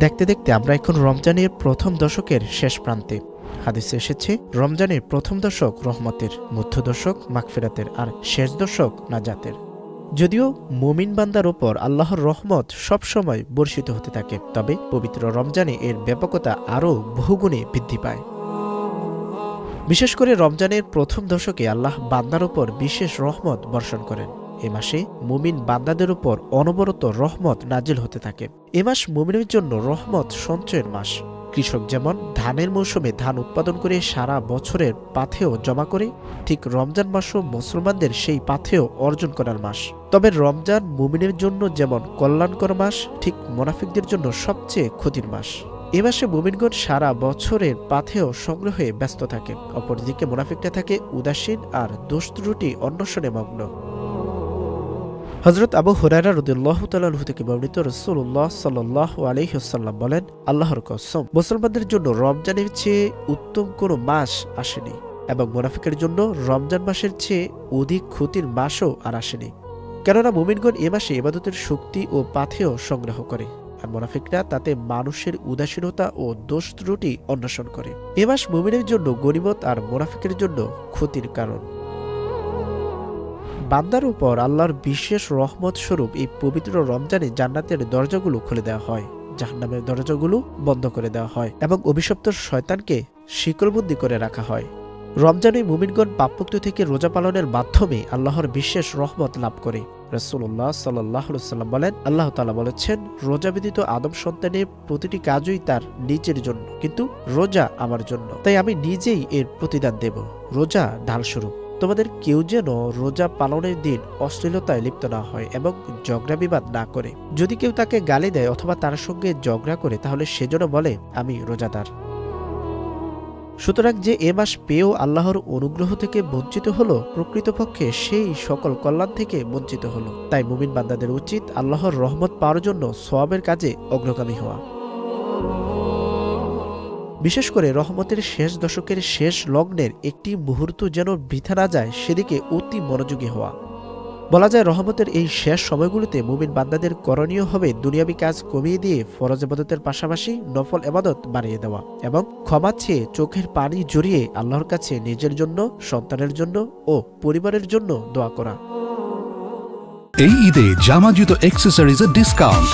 দেখতে দেখতে আমরা এখন রমজানের প্রথম দশকের শেষ প্রান্তে। হাদিসে এসেছে রমজানের প্রথম দশক রহমতের, মধ্য দশক মাগফিরাতের আর শেষ দশক নাজাতের। যদিও মুমিন বান্দার ওপর আল্লাহর রহমত সবসময় বর্ষিত হতে থাকে, তবে পবিত্র রমজানে এর ব্যাপকতা আরও বহুগুণে বৃদ্ধি পায়। বিশেষ করে রমজানের প্রথম দশকে আল্লাহ বান্দার ওপর বিশেষ রহমত বর্ষণ করেন। এ মাসে মুমিন বান্দাদের উপর অনবরত রহমত নাজিল হতে থাকে। এ মাস মুমিনের জন্য রহমত সঞ্চয়ের মাস। কৃষক যেমন ধানের মৌসুমে ধান উৎপাদন করে সারা বছরের পাথেয় জমা করে, ঠিক রমজান মাসও মুসলমানদের সেই পাথেয় অর্জন করার মাস। তবে রমজান মুমিনের জন্য যেমন কল্যাণকর মাস, ঠিক মুনাফিকদের জন্য সবচেয়ে ক্ষতির মাস। এ মাসে মুমিনগণ সারা বছরের পাথেয় সংগ্রহে ব্যস্ত থাকে, অপরদিকে মুনাফিকরা থাকে উদাসীন আর দোষ ত্রুটি অন্বেষণে মগ্ন। হযরত আবু হুরায়রা রাদিয়াল্লাহু তাআলা আনহু থেকে বর্ণিত, রাসূলুল্লাহ সাল্লাল্লাহু আলাইহি ওয়াসাল্লাম বলেন, আল্লাহর কসম, মুসলমানদের জন্য রমজানের চেয়ে উত্তম কোনো মাস আসেনি, এবং মুনাফিকের জন্য রমজান মাসের চেয়ে অধিক ক্ষতির মাসও আর আসেনি। কেননা মুমিনগণ এ মাসে ইবাদতের শক্তি ও পাথেয় সংগ্রহ করে, আর মুনাফিকরা তাতে মানুষের উদাসীনতা ও দোষ ত্রুটি অন্বেষণ করে। এ মাস মুমিনের জন্য গনিমত আর মুনাফিকের জন্য ক্ষতির কারণ। বান্দার উপর আল্লাহর বিশেষ রহমত স্বরূপ এই পবিত্র রমজানে জান্নাতের দরজাগুলো খুলে দেওয়া হয়, জাহান্নামের দরজাগুলো বন্ধ করে দেওয়া হয় এবং অভিশপ্ত শয়তানকে শিকলবন্দি করে রাখা হয়। রমজানে মুমিনগণ পাপমুক্ত থেকে রোজা পালনের মাধ্যমে আল্লাহর বিশেষ রহমত লাভ করে। রাসূলুল্লাহ সাল্লাল্লাহু আলাইহি ওয়াসাল্লাম বলেন, আল্লাহ তাআলা বলেছেন, রোজা ব্যতীত আদম সন্তানের প্রতিটি কাজই তার নিজের জন্য, কিন্তু রোজা আমার জন্য, তাই আমি নিজেই এর প্রতিদান দেব। রোজা ঢালস্বরূপ। তোমাদের কেউ যেন রোজা পালনের দিন অশ্লীলতায় লিপ্ত না হয় এবং ঝগড়া বিবাদ না করে। যদি কেউ তাকে গালি দেয় অথবা তার সঙ্গে ঝগড়া করে, তাহলে সে যেন বলে, আমি রোজাদার। সুতরাং যে এ মাস পেয়েও আল্লাহর অনুগ্রহ থেকে বঞ্চিত হলো, প্রকৃতপক্ষে সেই সকল কল্যাণ থেকে বঞ্চিত হলো। তাই মুমিন বান্দাদের উচিত আল্লাহর রহমত পাওয়ার জন্য সওয়াবের কাজে অগ্রগামী হওয়া। বিশেষ করে রহমতের শেষ দশকের শেষ লগ্নের একটি মুহূর্ত যেন বৃথা না যায়, সেদিকে অতি মনোযোগী হওয়া। বলা যায়, রহমতের এই শেষ সময়গুলোতে মুমিন বান্দাদের করণীয় হবে দুনিয়াবি কাজ কমিয়ে দিয়ে ফরজ ইবাদতের পাশাপাশি নফল ইবাদত বাড়িয়ে দেওয়া এবং ক্ষমা চেয়ে চোখের পানি জড়িয়ে আল্লাহর কাছে নিজের জন্য, সন্তানের জন্য ও পরিবারের জন্য দোয়া করা। এই ঈদে জামা জুতো অ্যাক্সেসরিজের ডিসকাউন্ট।